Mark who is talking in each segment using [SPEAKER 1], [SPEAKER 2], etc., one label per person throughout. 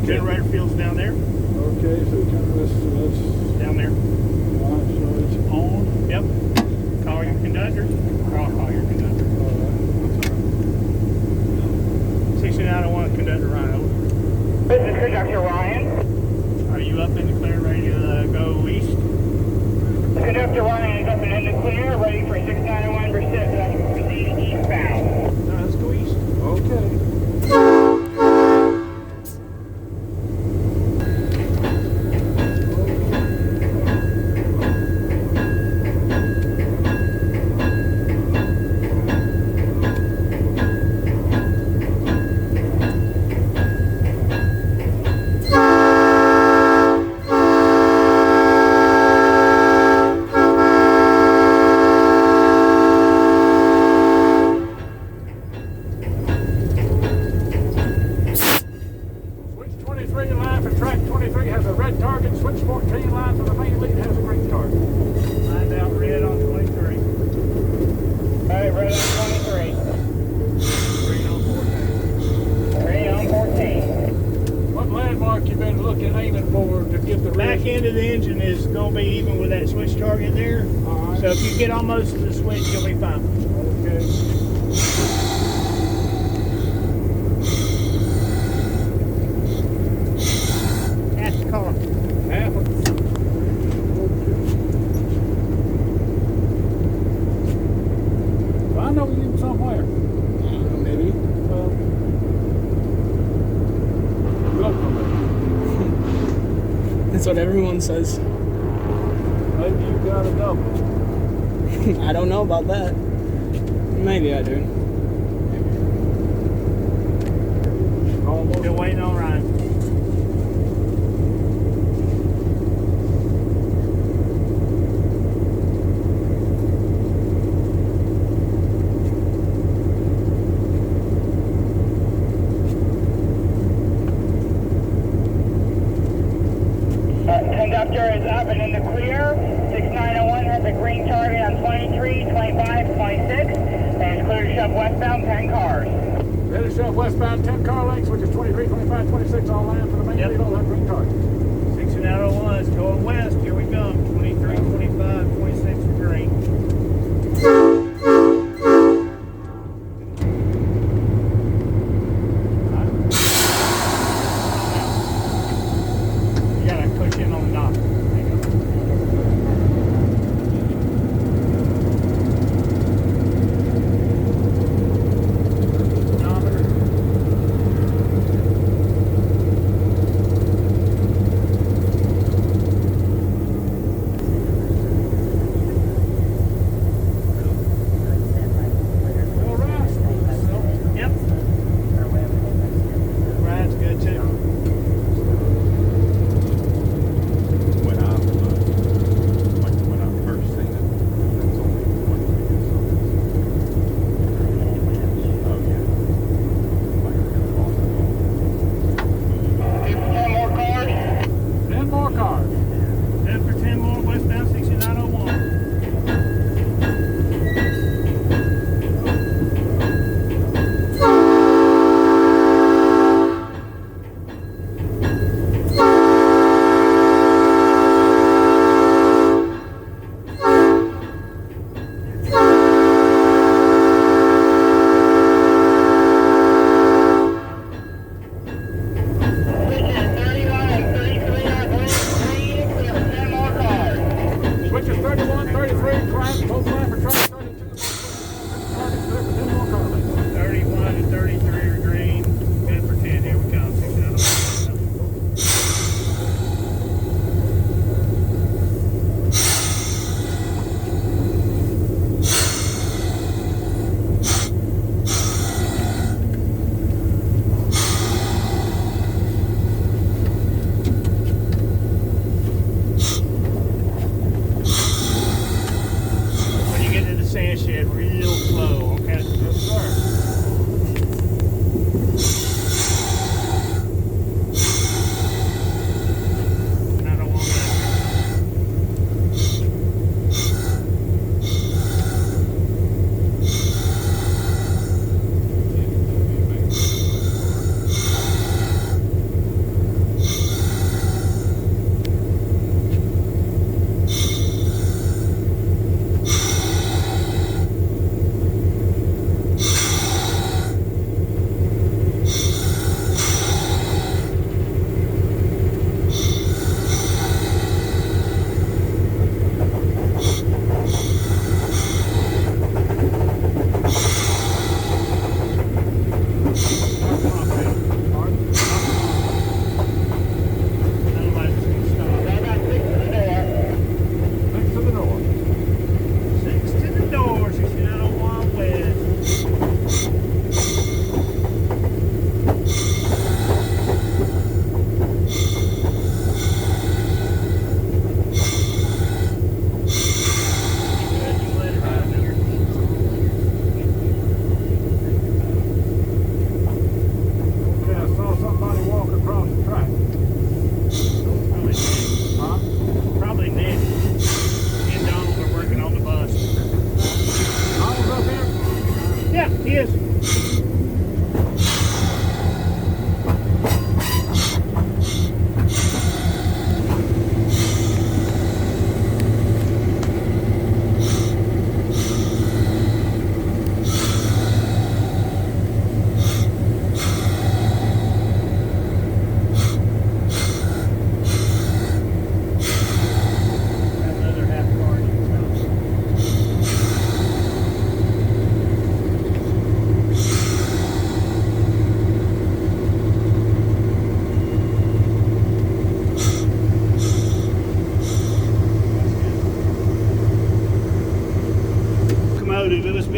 [SPEAKER 1] Generator field's down there.
[SPEAKER 2] Okay, so that's
[SPEAKER 1] Down there.
[SPEAKER 2] alright, so it's on.
[SPEAKER 1] Yep. Call your conductor. Or I'll call your conductor. 6901 conductor Ryan, over.
[SPEAKER 3] This is Conductor Ryan.
[SPEAKER 1] Are you up in the clear, ready to go east?
[SPEAKER 3] Conductor Ryan is up and in the clear, ready for 6901 proceed eastbound.
[SPEAKER 1] Let's go east.
[SPEAKER 2] Okay. Switch 23 line for track 23 has a red target. Switch 14 line for the main lead has a green target.
[SPEAKER 1] Find out red on 23.
[SPEAKER 3] Alright, red on 23.
[SPEAKER 1] Green on 14.
[SPEAKER 3] Green on 14.
[SPEAKER 2] What landmark you been looking, aiming for to get the
[SPEAKER 1] Back
[SPEAKER 2] red?
[SPEAKER 1] end of the engine is going to be even with that switch target there.
[SPEAKER 2] Alright.
[SPEAKER 1] So if you get almost to the switch, you'll be fine.
[SPEAKER 2] Okay.
[SPEAKER 1] Ask the car.
[SPEAKER 2] Happens. Well, I know you somewhere.
[SPEAKER 1] Maybe.
[SPEAKER 2] Welcome.
[SPEAKER 4] That's what everyone says.
[SPEAKER 2] Maybe you got a double.
[SPEAKER 4] I don't know about that. Maybe I do.
[SPEAKER 2] Almost.
[SPEAKER 1] Still waiting on Ryan.
[SPEAKER 3] Conductor is up and in the clear. 6901 has a green target on 23, 25, 26, and is clear to shove westbound 10 cars.
[SPEAKER 2] Ready to shove westbound 10 car lengths, which is 23, 25, 26, all land for the main
[SPEAKER 1] Yep.
[SPEAKER 2] lead, all have green targets.
[SPEAKER 1] 6901 is going west. Here we come. 23, 25, 26 for green. You gotta push in on the knob. There you go. Speedometer.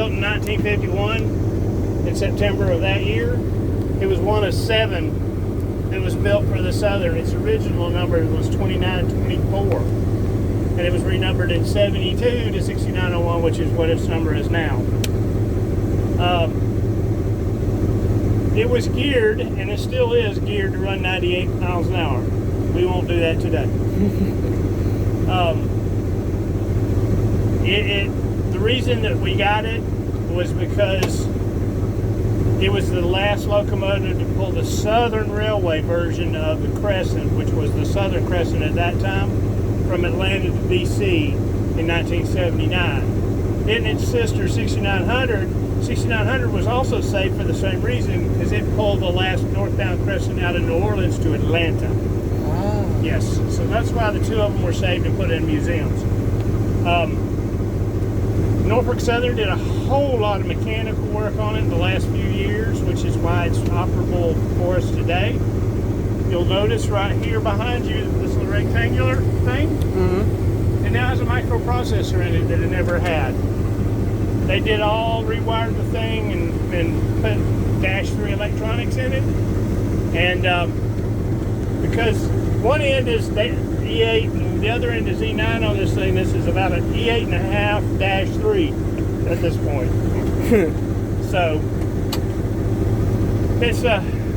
[SPEAKER 1] built in 1951 in September of that year. It was one of 7 that was built for the Southern. Its original number was 2924. And it was renumbered in 72 to 6901, which is what its number is now. It was geared, and it still is geared to run 98 miles an hour. We won't do that today. The reason that we got it was because it was the last locomotive to pull the Southern Railway version of the Crescent, which was the Southern Crescent at that time, from Atlanta to DC in 1979. Then its sister 6900 was also saved for the same reason, because it pulled the last northbound Crescent out of New Orleans to Atlanta.
[SPEAKER 4] Ah.
[SPEAKER 1] Yes, so that's why the 2 of them were saved and put in museums. Norfolk Southern did a whole lot of mechanical work on it in the last few years, which is why it's operable for us today. You'll notice right here behind you this little rectangular thing.
[SPEAKER 4] Mm-hmm.
[SPEAKER 1] It now has a microprocessor in it that it never had. They did rewired the thing and put -3 electronics in it. And because one end is E8 and the other end is E9 on this thing, this is about an E8.5-3 at this point. So it's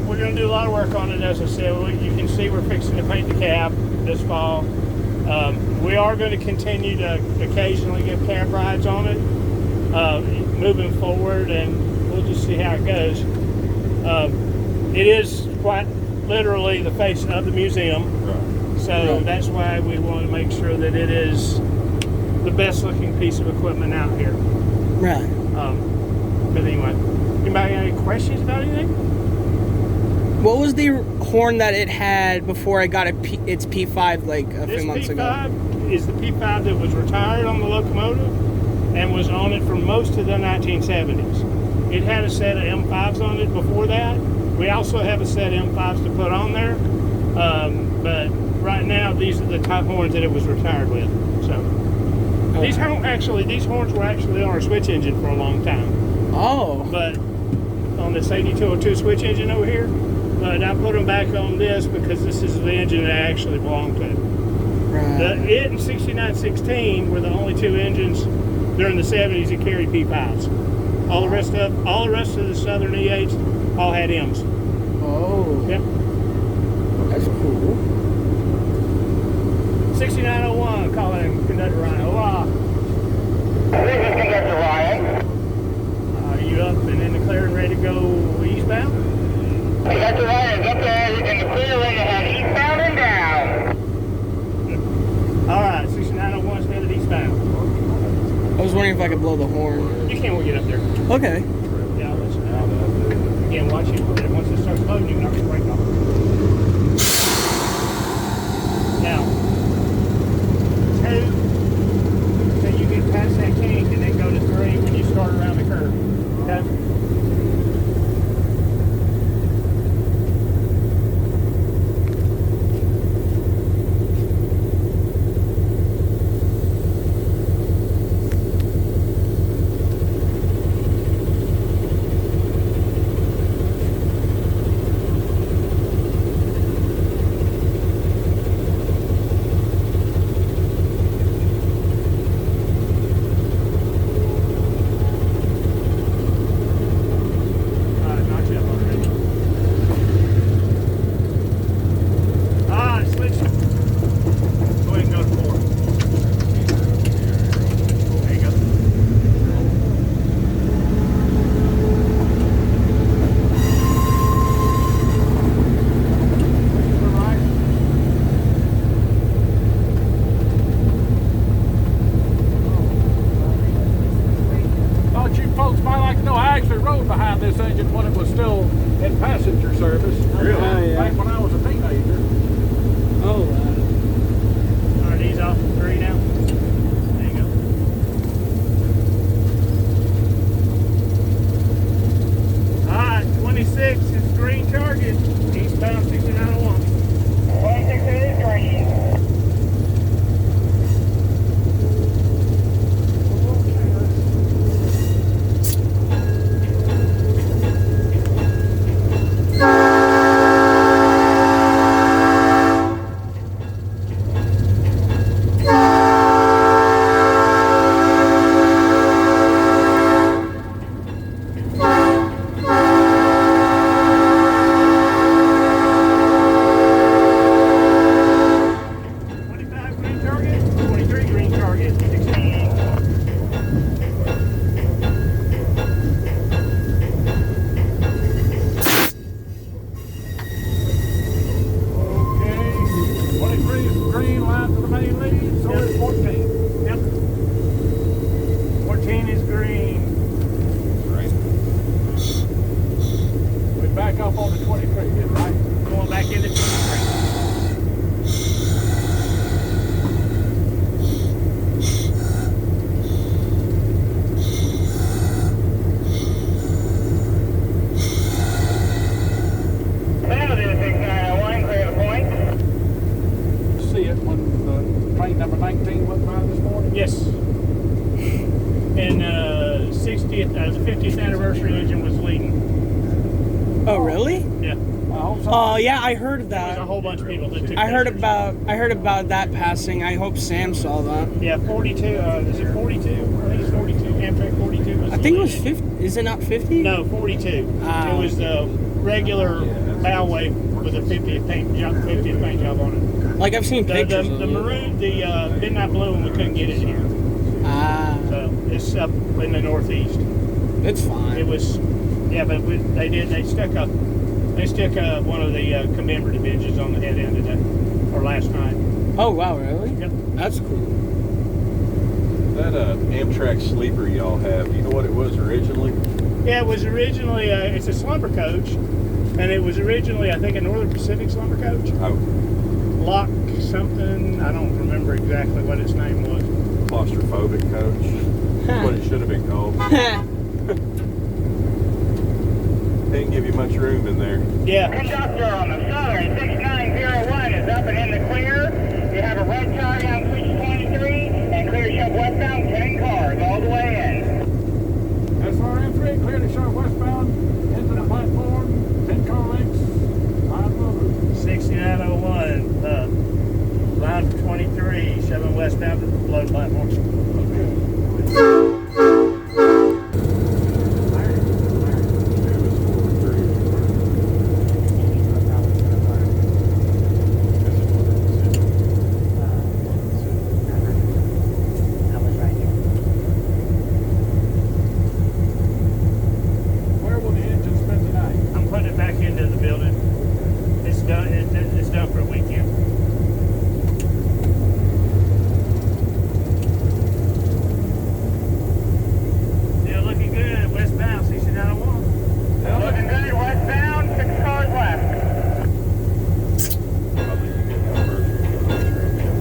[SPEAKER 1] we're going to do a lot of work on it, as I said. You can see we're fixing to paint the cab this fall. We are going to continue to occasionally give cab rides on it moving forward, and we'll just see how it goes. It is quite literally the face of the museum, so that's why we want to make sure that it is the best looking piece of equipment out here.
[SPEAKER 4] Right.
[SPEAKER 1] But anyway, anybody got any questions about anything?
[SPEAKER 4] What was the horn that it had before it got its P5 like a few months ago?
[SPEAKER 1] This P5 is the P5 that was retired on the locomotive and was on it for most of the 1970s. It had a set of M5s on it before that. We also have a set of M5s to put on there, but right now these are the top horns that it was retired with. So these horns were actually on our switch engine for a long time.
[SPEAKER 4] Oh.
[SPEAKER 1] But on this 8202 switch engine over here, but I put them back on this because this is the engine that I actually belong to.
[SPEAKER 4] Right.
[SPEAKER 1] It and 6916 were the only 2 engines during the 70s that carried P5s. All the rest of the Southern E8s all had M's.
[SPEAKER 4] Oh.
[SPEAKER 1] Yep.
[SPEAKER 4] That's cool.
[SPEAKER 1] 6901, calling Conductor Ryan. Hola.
[SPEAKER 3] This is Conductor Ryan.
[SPEAKER 1] Are you up and in the clear and ready to go eastbound?
[SPEAKER 3] Conductor Ryan is up there in the clear, ready to head eastbound and down.
[SPEAKER 1] All right, 6901 is headed eastbound.
[SPEAKER 4] I was wondering if I could blow the horn.
[SPEAKER 1] You can't get up there.
[SPEAKER 4] Okay.
[SPEAKER 1] Yeah, I'll let you know. Again, watch it. Once it starts loading, you can knock the brake off. Now, 2 until you get past that kink, and then go to 3 when you start around the curve. Okay?
[SPEAKER 2] behind this engine when it was still in passenger service.
[SPEAKER 4] Really? Oh, yeah.
[SPEAKER 2] Back when I was a teenager.
[SPEAKER 4] Oh,
[SPEAKER 1] Are these off of 3 now? There you go. Alright, 26 is green target. Eastbound 6901.
[SPEAKER 3] 26 is green.
[SPEAKER 2] green line to the main lead, so is 14.
[SPEAKER 1] Yep. 14 is green.
[SPEAKER 2] We back up on the 23, then, right?
[SPEAKER 1] Going back into 23.
[SPEAKER 2] See it when the train number 19 went by this morning?
[SPEAKER 1] Yes. And the 50th anniversary engine was leading.
[SPEAKER 4] Oh, really?
[SPEAKER 1] Yeah.
[SPEAKER 2] I hope so.
[SPEAKER 4] Oh, yeah, I heard
[SPEAKER 1] There's a
[SPEAKER 4] that.
[SPEAKER 1] whole bunch of people that took
[SPEAKER 4] I heard
[SPEAKER 1] pictures.
[SPEAKER 4] about that passing. I hope Sam saw that.
[SPEAKER 1] Yeah, 42. Is it 42? I think it's 42. Amtrak 42 was
[SPEAKER 4] I think it was
[SPEAKER 1] leading.
[SPEAKER 4] 50. Is it not 50?
[SPEAKER 1] No, 42.
[SPEAKER 4] Ah.
[SPEAKER 1] It was the regular Bowway with a 50th paint job on it.
[SPEAKER 4] Like I've seen
[SPEAKER 1] The
[SPEAKER 4] pictures of it.
[SPEAKER 1] maroon, the midnight blue one, we couldn't get it here.
[SPEAKER 4] Ah,
[SPEAKER 1] So it's up in the northeast.
[SPEAKER 4] it's fine.
[SPEAKER 1] It was, yeah, but they stuck one of the commemorative edges on the head end today, or last night.
[SPEAKER 4] Oh, wow, really?
[SPEAKER 1] Yep.
[SPEAKER 4] That's cool.
[SPEAKER 5] That Amtrak sleeper y'all have, you know what it was originally?
[SPEAKER 1] Yeah, it was originally, it's a slumber coach, and it was originally, I think, a Northern Pacific slumber coach.
[SPEAKER 5] Oh,
[SPEAKER 1] Lock something, I don't remember exactly what its name was.
[SPEAKER 5] claustrophobic coach. That's what it should have been called. Didn't give you much room in there.
[SPEAKER 1] Yeah,
[SPEAKER 3] Conductor on the Southern 6901 is up and in the clear. You have a red target on switch 23 and clear shove westbound 10 cars all the way in.
[SPEAKER 2] SRM3, clear to show westbound into the platform, 10 car lengths, line movement.
[SPEAKER 1] 6901, line 23, shoving westbound to the load platform.
[SPEAKER 2] Where will the engine spend the night?
[SPEAKER 1] I'm putting it back into the building. It's done. It's done for a weekend. Still looking good. Westbound 6901.
[SPEAKER 3] Looking good westbound, 6 cars left.
[SPEAKER 5] Probably you get that first.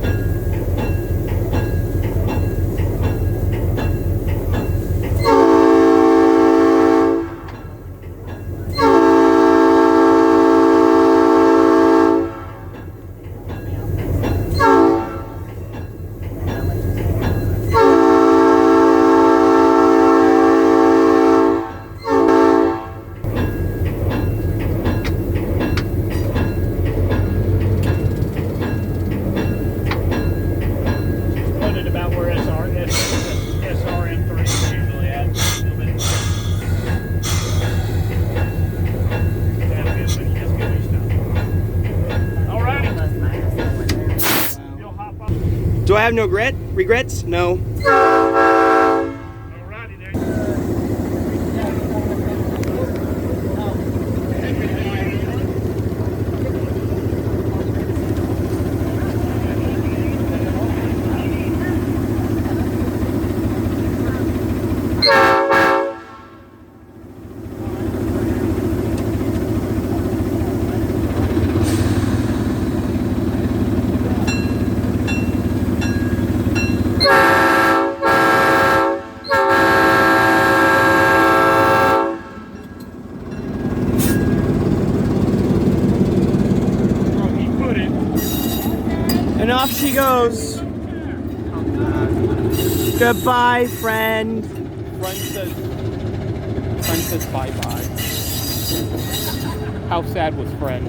[SPEAKER 1] Put it about where SRM3 is usually at. A little bit. That's good. That's good stuff. All right. You'll hop up.
[SPEAKER 4] Do I have no regrets? No.
[SPEAKER 1] All righty there. He put it.
[SPEAKER 4] And off she goes. Goodbye, friend.
[SPEAKER 6] Friend says bye bye. How sad was friend?